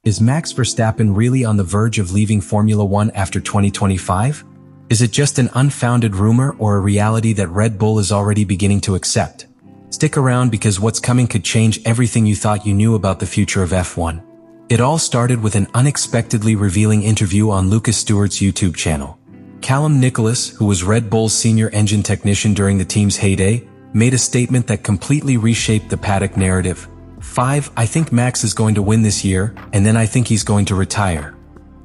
Is Max Verstappen really on the verge of leaving Formula One after 2025? Is it just an unfounded rumor or a reality that Red Bull is already beginning to accept? Stick around because what's coming could change everything you thought you knew about the future of F1. It all started with an unexpectedly revealing interview on Lucas Stewart's YouTube channel. Callum Nicholas, who was Red Bull's senior engine technician during the team's heyday, made a statement that completely reshaped the paddock narrative. I think Max is going to win this year, and then I think he's going to retire.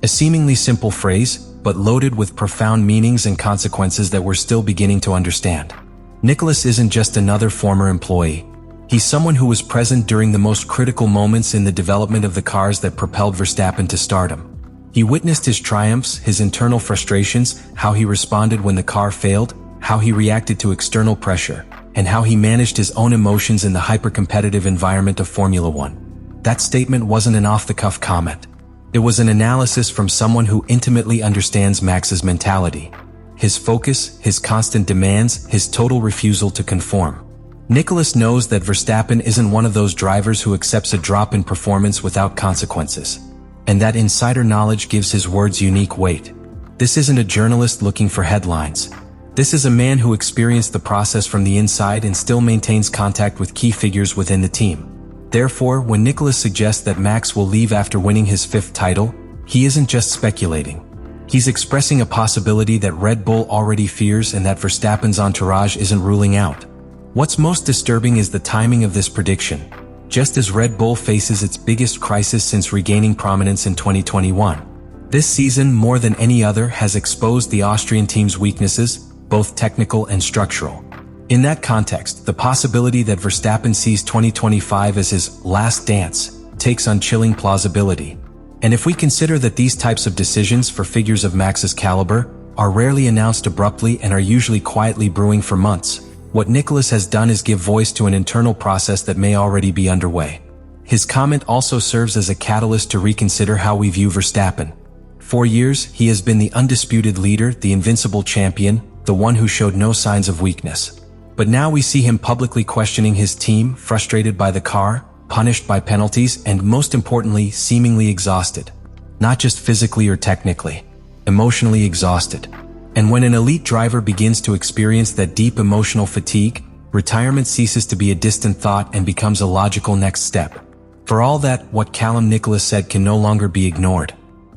A seemingly simple phrase, but loaded with profound meanings and consequences that we're still beginning to understand. Nicholas isn't just another former employee. He's someone who was present during the most critical moments in the development of the cars that propelled Verstappen to stardom. He witnessed his triumphs, his internal frustrations, how he responded when the car failed, how he reacted to external pressure, and how he managed his own emotions in the hyper-competitive environment of Formula One. That statement wasn't an off-the-cuff comment. It was an analysis from someone who intimately understands Max's mentality. His focus, his constant demands, his total refusal to conform. Nicholas knows that Verstappen isn't one of those drivers who accepts a drop in performance without consequences. And that insider knowledge gives his words unique weight. This isn't a journalist looking for headlines. This is a man who experienced the process from the inside and still maintains contact with key figures within the team. Therefore, when Nicholas suggests that Max will leave after winning his 5th title, he isn't just speculating. He's expressing a possibility that Red Bull already fears and that Verstappen's entourage isn't ruling out. What's most disturbing is the timing of this prediction. Just as Red Bull faces its biggest crisis since regaining prominence in 2021. This season, more than any other, has exposed the Austrian team's weaknesses, both technical and structural. In that context, the possibility that Verstappen sees 2025 as his last dance takes on chilling plausibility. And if we consider that these types of decisions for figures of Max's caliber are rarely announced abruptly and are usually quietly brewing for months, what Nicholas has done is give voice to an internal process that may already be underway. His comment also serves as a catalyst to reconsider how we view Verstappen. For years, he has been the undisputed leader, the invincible champion, the one who showed no signs of weakness. But now we see him publicly questioning his team, frustrated by the car, punished by penalties, and most importantly, seemingly exhausted. Not just physically or technically, emotionally exhausted. And when an elite driver begins to experience that deep emotional fatigue, retirement ceases to be a distant thought and becomes a logical next step. For all that, what Callum Nicholas said can no longer be ignored.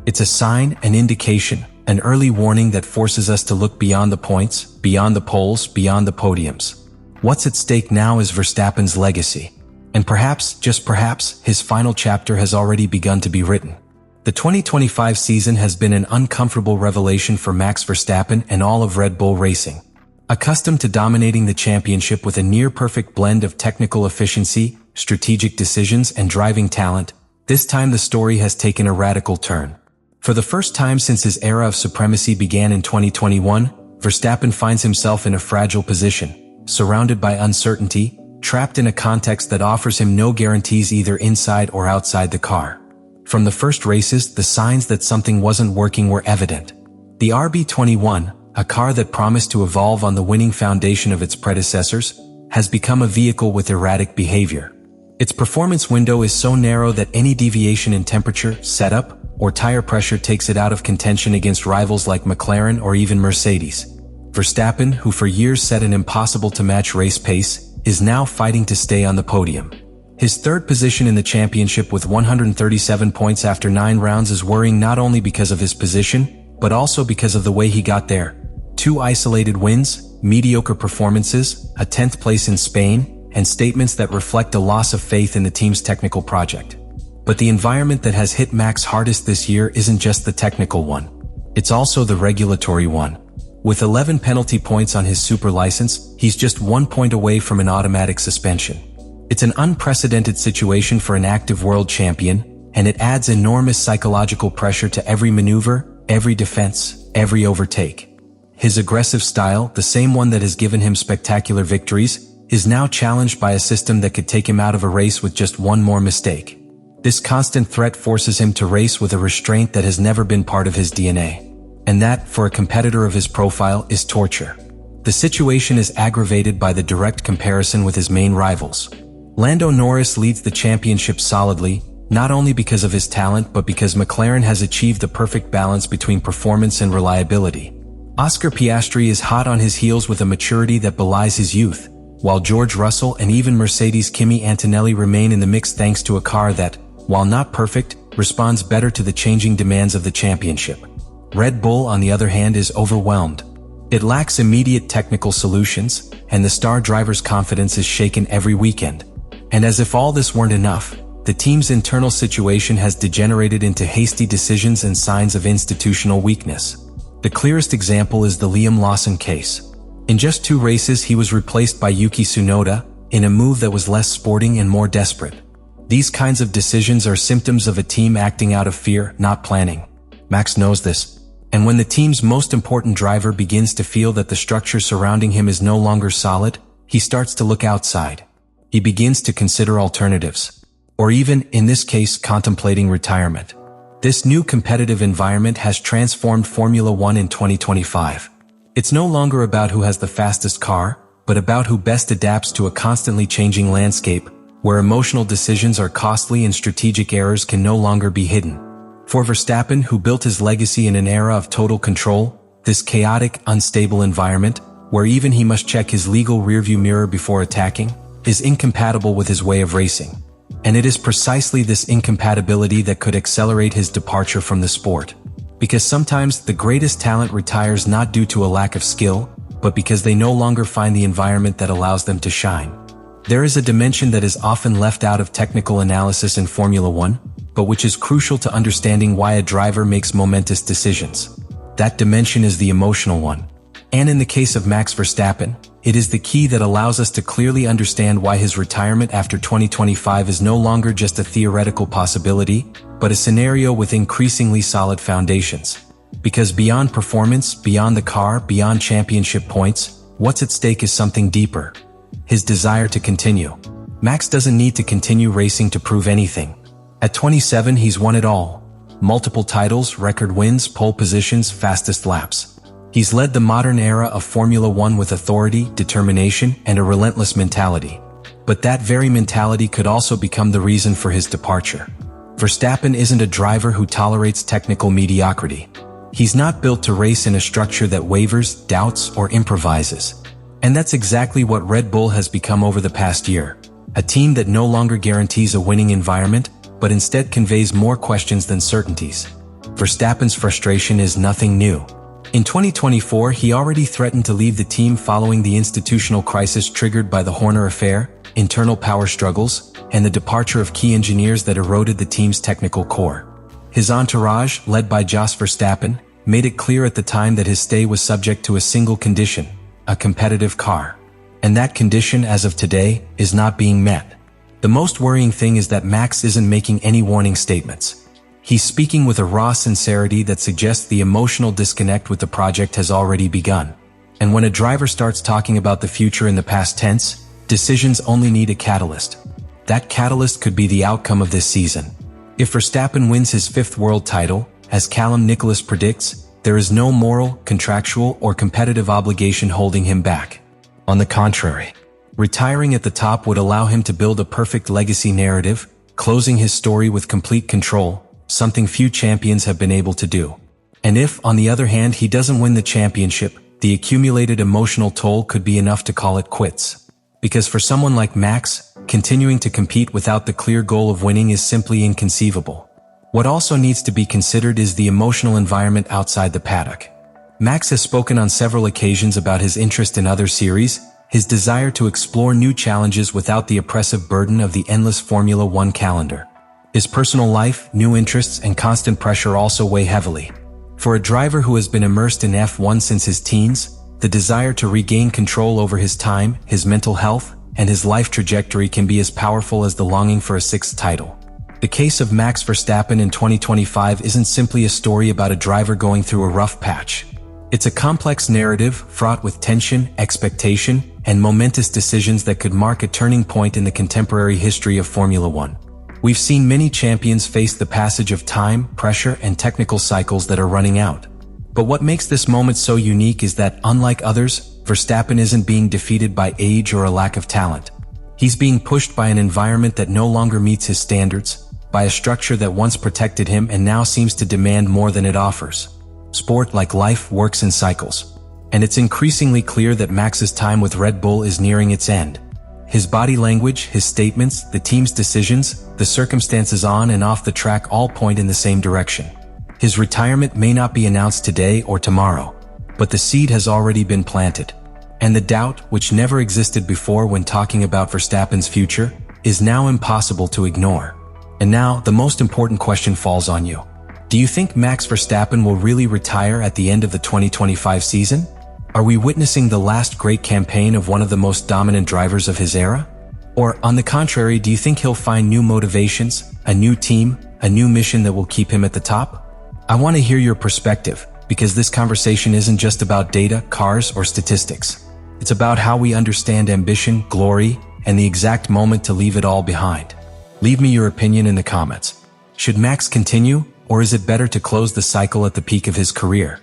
It's a sign, an indication, an early warning that forces us to look beyond the points, beyond the poles, beyond the podiums. What's at stake now is Verstappen's legacy. And perhaps, just perhaps, his final chapter has already begun to be written. The 2025 season has been an uncomfortable revelation for Max Verstappen and all of Red Bull Racing. Accustomed to dominating the championship with a near-perfect blend of technical efficiency, strategic decisions, and driving talent, this time the story has taken a radical turn. For the first time since his era of supremacy began in 2021, Verstappen finds himself in a fragile position, surrounded by uncertainty, trapped in a context that offers him no guarantees either inside or outside the car. From the first races, the signs that something wasn't working were evident. The RB21, a car that promised to evolve on the winning foundation of its predecessors, has become a vehicle with erratic behavior. Its performance window is so narrow that any deviation in temperature, setup, or tire pressure takes it out of contention against rivals like McLaren or even Mercedes. Verstappen, who for years set an impossible-to-match race pace, is now fighting to stay on the podium. His 3rd position in the championship with 137 points after 9 rounds is worrying not only because of his position, but also because of the way he got there. 2 isolated wins, mediocre performances, a 10th place in Spain, and statements that reflect a loss of faith in the team's technical project. But the environment that has hit Max hardest this year isn't just the technical one. It's also the regulatory one. With 11 penalty points on his super license, he's just 1 point away from an automatic suspension. It's an unprecedented situation for an active world champion, and it adds enormous psychological pressure to every maneuver, every defense, every overtake. His aggressive style, the same one that has given him spectacular victories, is now challenged by a system that could take him out of a race with just one more mistake. This constant threat forces him to race with a restraint that has never been part of his DNA. And that, for a competitor of his profile, is torture. The situation is aggravated by the direct comparison with his main rivals. Lando Norris leads the championship solidly, not only because of his talent but because McLaren has achieved the perfect balance between performance and reliability. Oscar Piastri is hot on his heels with a maturity that belies his youth, while George Russell and even Mercedes' Kimi Antonelli remain in the mix thanks to a car that, while not perfect, responds better to the changing demands of the championship. Red Bull, on the other hand, is overwhelmed. It lacks immediate technical solutions, and the star driver's confidence is shaken every weekend. And as if all this weren't enough, the team's internal situation has degenerated into hasty decisions and signs of institutional weakness. The clearest example is the Liam Lawson case. In just 2 races, he was replaced by Yuki Tsunoda, in a move that was less sporting and more desperate. These kinds of decisions are symptoms of a team acting out of fear, not planning. Max knows this. And when the team's most important driver begins to feel that the structure surrounding him is no longer solid, he starts to look outside. He begins to consider alternatives. Or even, in this case, contemplating retirement. This new competitive environment has transformed Formula One in 2025. It's no longer about who has the fastest car, but about who best adapts to a constantly changing landscape, where emotional decisions are costly and strategic errors can no longer be hidden. For Verstappen, who built his legacy in an era of total control, this chaotic, unstable environment, where even he must check his legal rearview mirror before attacking, is incompatible with his way of racing. And it is precisely this incompatibility that could accelerate his departure from the sport. Because sometimes the greatest talent retires not due to a lack of skill, but because they no longer find the environment that allows them to shine. There is a dimension that is often left out of technical analysis in Formula One, but which is crucial to understanding why a driver makes momentous decisions. That dimension is the emotional one. And in the case of Max Verstappen, it is the key that allows us to clearly understand why his retirement after 2025 is no longer just a theoretical possibility, but a scenario with increasingly solid foundations. Because beyond performance, beyond the car, beyond championship points, what's at stake is something deeper. His desire to continue. Max doesn't need to continue racing to prove anything. At 27, he's won it all. Multiple titles, record wins, pole positions, fastest laps. He's led the modern era of Formula One with authority, determination, and a relentless mentality. But that very mentality could also become the reason for his departure. Verstappen isn't a driver who tolerates technical mediocrity. He's not built to race in a structure that wavers, doubts, or improvises. And that's exactly what Red Bull has become over the past year. A team that no longer guarantees a winning environment, but instead conveys more questions than certainties. Verstappen's frustration is nothing new. In 2024, he already threatened to leave the team following the institutional crisis triggered by the Horner affair, internal power struggles, and the departure of key engineers that eroded the team's technical core. His entourage, led by Jos Verstappen, made it clear at the time that his stay was subject to a single condition: a competitive car. And that condition, as of today, is not being met. The most worrying thing is that Max isn't making any warning statements. He's speaking with a raw sincerity that suggests the emotional disconnect with the project has already begun. And when a driver starts talking about the future in the past tense, decisions only need a catalyst. That catalyst could be the outcome of this season. If Verstappen wins his 5th world title, as Callum Nicholas predicts, there is no moral, contractual, or competitive obligation holding him back. On the contrary, retiring at the top would allow him to build a perfect legacy narrative, closing his story with complete control, something few champions have been able to do. And if, on the other hand, he doesn't win the championship, the accumulated emotional toll could be enough to call it quits. Because for someone like Max, continuing to compete without the clear goal of winning is simply inconceivable. What also needs to be considered is the emotional environment outside the paddock. Max has spoken on several occasions about his interest in other series, his desire to explore new challenges without the oppressive burden of the endless Formula One calendar. His personal life, new interests, and constant pressure also weigh heavily. For a driver who has been immersed in F1 since his teens, the desire to regain control over his time, his mental health, and his life trajectory can be as powerful as the longing for a 6th title. The case of Max Verstappen in 2025 isn't simply a story about a driver going through a rough patch. It's a complex narrative fraught with tension, expectation, and momentous decisions that could mark a turning point in the contemporary history of Formula One. We've seen many champions face the passage of time, pressure, and technical cycles that are running out. But what makes this moment so unique is that, unlike others, Verstappen isn't being defeated by age or a lack of talent. He's being pushed by an environment that no longer meets his standards, by a structure that once protected him and now seems to demand more than it offers. Sport, like life, works in cycles. And it's increasingly clear that Max's time with Red Bull is nearing its end. His body language, his statements, the team's decisions, the circumstances on and off the track all point in the same direction. His retirement may not be announced today or tomorrow, but the seed has already been planted. And the doubt, which never existed before when talking about Verstappen's future, is now impossible to ignore. And now, the most important question falls on you. Do you think Max Verstappen will really retire at the end of the 2025 season? Are we witnessing the last great campaign of one of the most dominant drivers of his era? Or, on the contrary, do you think he'll find new motivations, a new team, a new mission that will keep him at the top? I want to hear your perspective, because this conversation isn't just about data, cars, or statistics. It's about how we understand ambition, glory, and the exact moment to leave it all behind. Leave me your opinion in the comments. Should Max continue, or is it better to close the cycle at the peak of his career?